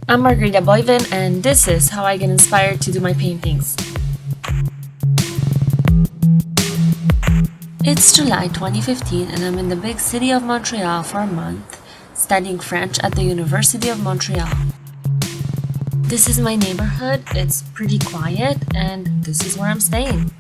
I'm MBoivin, and this is how I get inspired to do my paintings. It's July 2015 and I'm in the big city of Montreal for a month, studying French at the University of Montreal. This is my neighborhood, it's pretty quiet, and this is where I'm staying.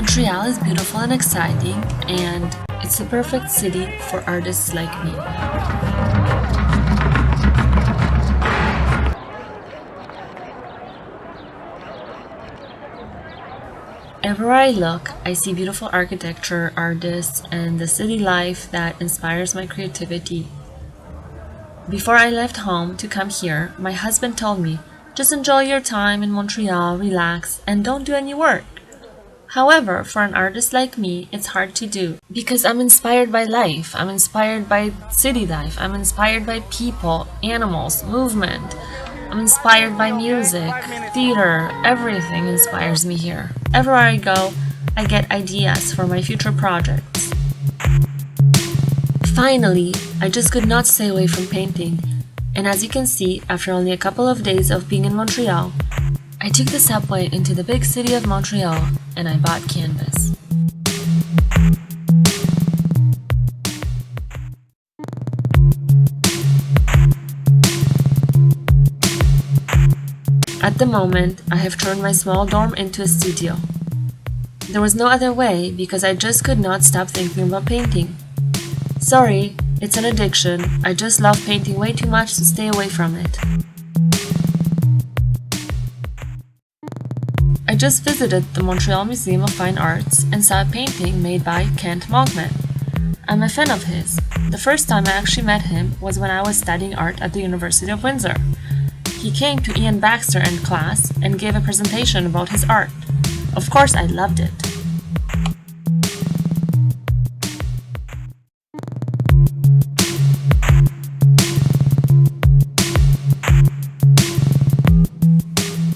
Montreal is beautiful and exciting, and it's the perfect city for artists like me. Everywhere I look, I see beautiful architecture, artists, and the city life that inspires my creativity. Before I left home to come here, my husband told me, just enjoy your time in Montreal, relax, and don't do any work. However, for an artist like me, it's hard to do because I'm inspired by life, I'm inspired by city life, I'm inspired by people, animals, movement. I'm inspired by music, theater, everything inspires me here. Everywhere I go, I get ideas for my future projects. Finally, I just could not stay away from painting, and as you can see, after only a couple of days of being in Montreal, I took the subway into the big city of Montreal and I bought canvas. At the moment, I have turned my small dorm into a studio. There was no other way because I just could not stop thinking about painting. Sorry, it's an addiction. I just love painting way too much to stay away from it. I just visited the Montreal Museum of Fine Arts and saw a painting made by Kent Monkman. I'm a fan of his. The first time I actually met him was when I was studying art at the University of Windsor. He came to Ian Baxter and class and gave a presentation about his art. Of course, I loved it.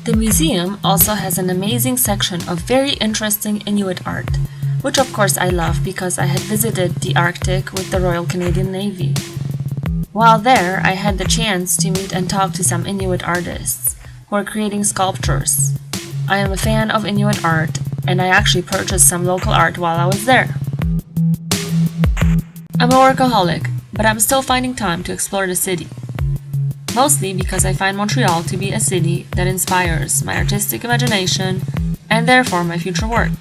The museum also has an amazing section of very interesting Inuit art, which of course I love because I had visited the Arctic with the Royal Canadian Navy. While there, I had the chance to meet and talk to some Inuit artists who are creating sculptures. I am a fan of Inuit art, and I actually purchased some local art while I was there. I'm a workaholic, but I'm still finding time to explore the city. Mostly because I find Montreal to be a city that inspires my artistic imagination and therefore my future work.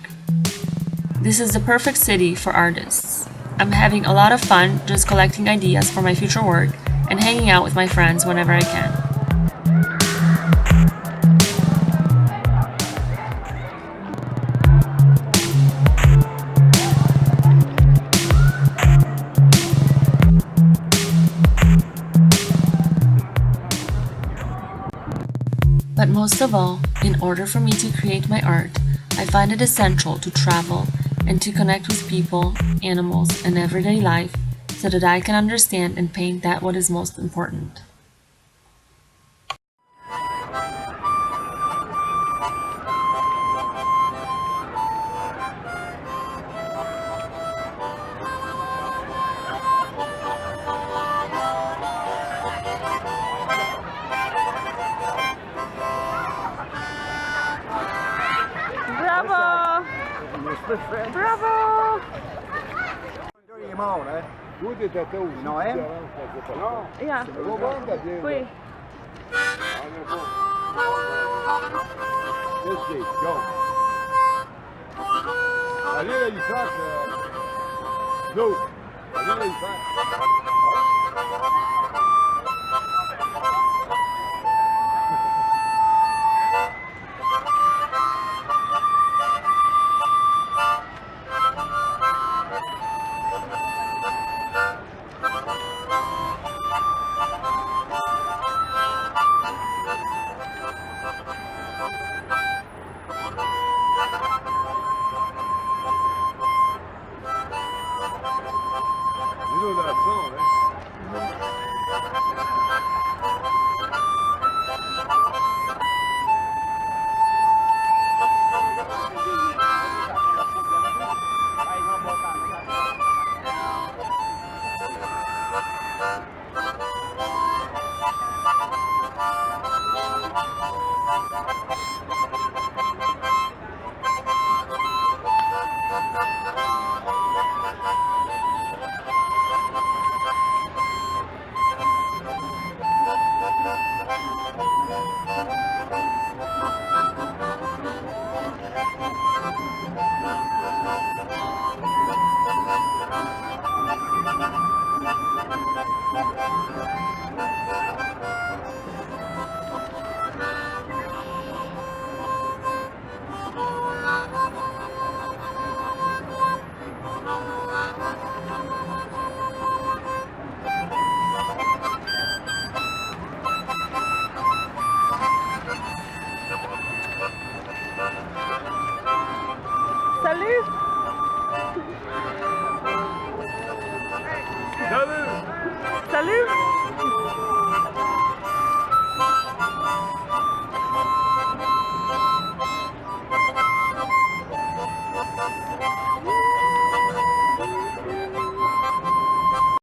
This is the perfect city for artists. I'm having a lot of fun just collecting ideas for my future work and hanging out with my friends whenever I can. But most of all, in order for me to create my art, I find it essential to travel and to connect with people, animals, and everyday life so that I can understand and paint that what is most important. Bravo! Bravo! No, eh? Ja. Oui. Allez, là, il fasse. L'eau. Allez, là, il fasse. Inondação, né? Salut!